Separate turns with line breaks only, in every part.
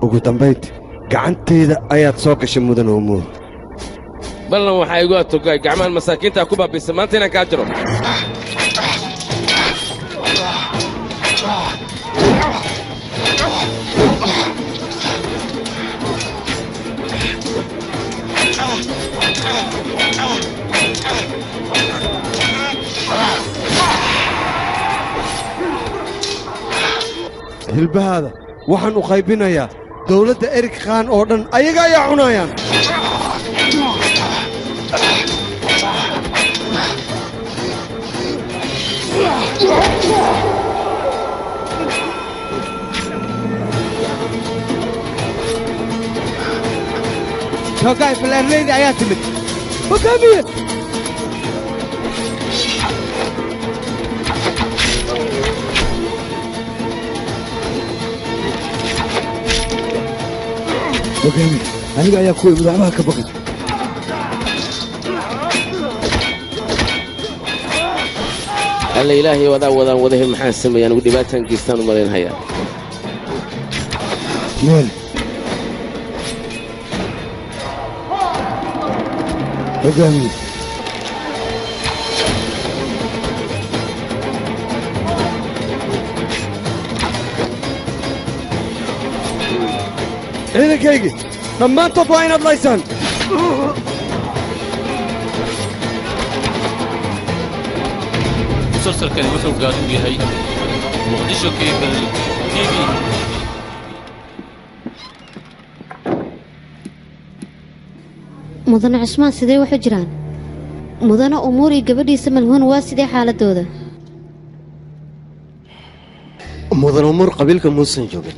ugu dambayntii gacantayda ayaad soo gashay mudan oo muud
ballan waxaa igu atogay gacmaan masaakiintaa ku baabisa maanta inaan kaa jiro
hilbahaada waxaan u qaybinayaa dawladda erik khaan oo dhan ayaga ayaa cunayaan
شوقاي فلانليدي ayaa timid hogaamiye hogaamiye aniga ayaa kuwii madaxmaha ka baqay
alla ilaahay wadaan wadahe maxaan sameeyaan ugu dhibaataan geystaan u malaynhayaa
meel hogaamiye
ciidankaygii dhammaantood waa inaad laysaan
مسلسلكani wuxuu gaar u yahay muqdisho cable tv
mudane cusmaan sidee waxu jiraan mudane umuur iyo gabadhiisa malhuun waa sidee xaaladooda
mudan umuur qabiilka muusan joogin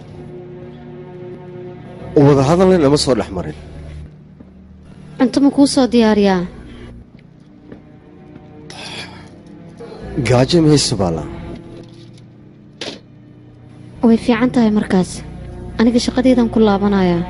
wada hadalna nama soo dhex marin
cunto ma kuu soo diyaariyaa
gaajo mayso baala
way fiican tahay markaas aniga shaqadeedan ku laabanayaa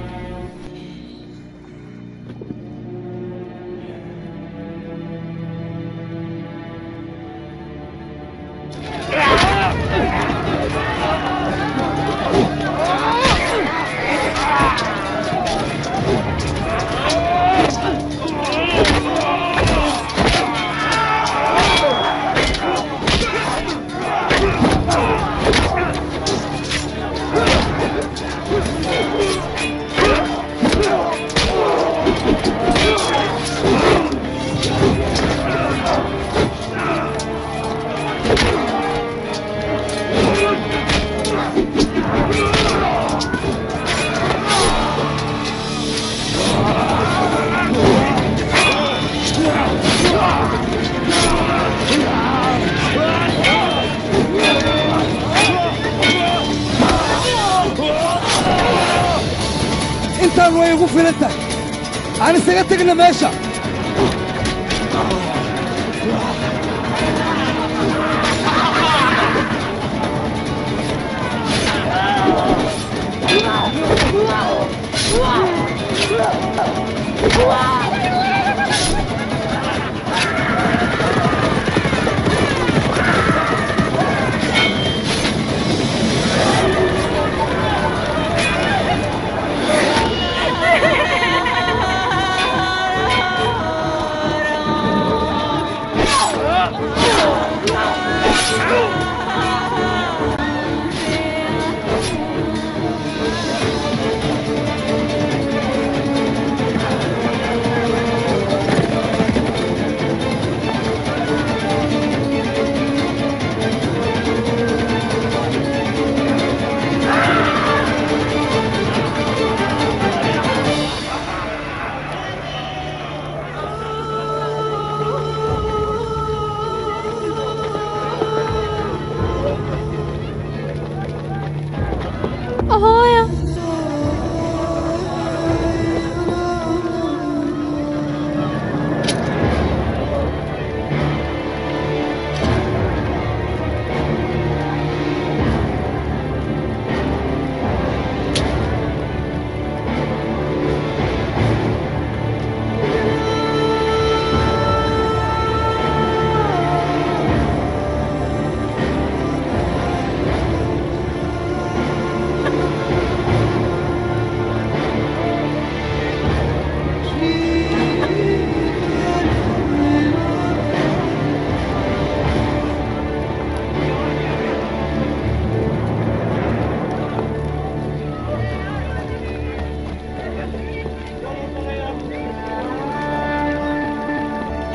intaan way ugu filan tahay aan isaga tegna meesha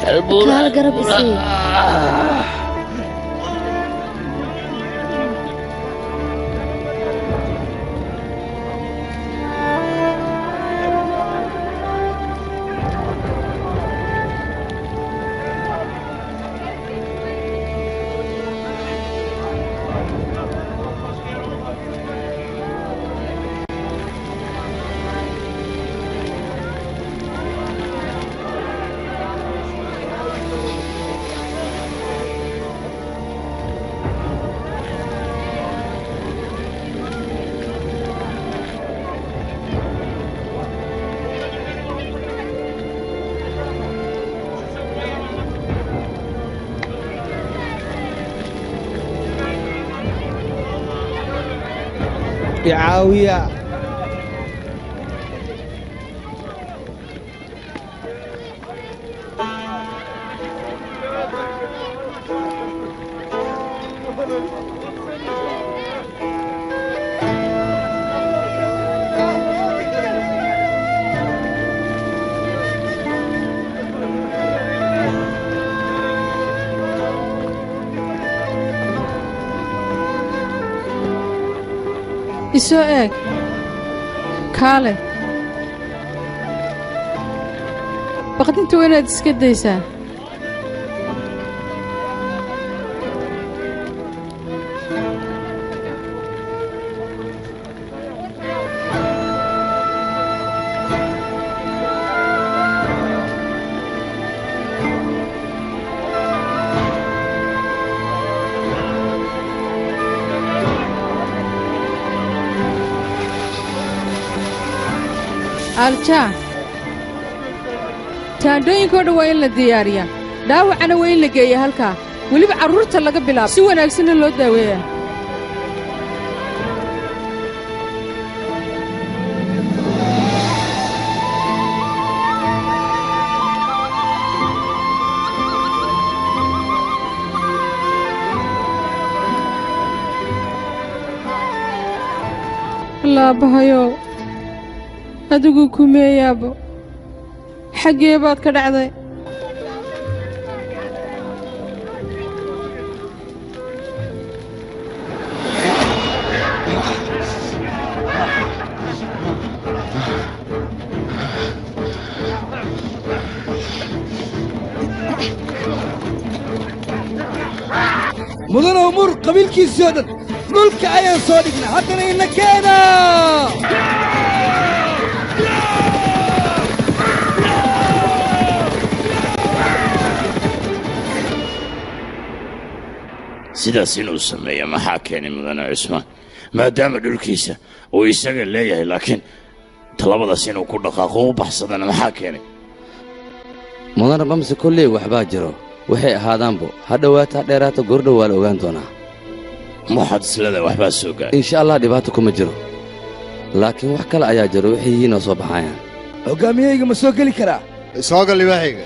kaal garab isii
يعاوية
isoo eeg kaale baqdinta waa inaad iska daysaa aljaa taandhooyinkoo dhan waa in la diyaariyaa dhaawacana waa in la geeya halkaa weliba carruurta laga bilaabo si wanaagsanna loo daaweeyaa laabahayow adigu kumeeyaabo xaggee baad ka dhacday
مدن أمور قبيل كي سودن ملك أيان صادقنا حتى إنكينا
sidaas inuu sameeyo maxaa keenay mudane cusmaan maadaama dhulkiisa uu isaga leeyahay laakiin talabadaas inuu ku dhaqaaqo u baxsadana maxaa keenay
mudane bamse kolley waxbaa jiro waxay ahaadaanbo ha dhowaata ha dheeraata goordhow waa la ogaan doonaa
waxaad isleedahay waxbaa soo gaaray
insha allah dhibaato kuma jiro laakiin wax kale ayaa jiro waxay yihiin oo soo baxayaan
hogaamiyahayga ma soo geli karaa
soo gal libaaxayga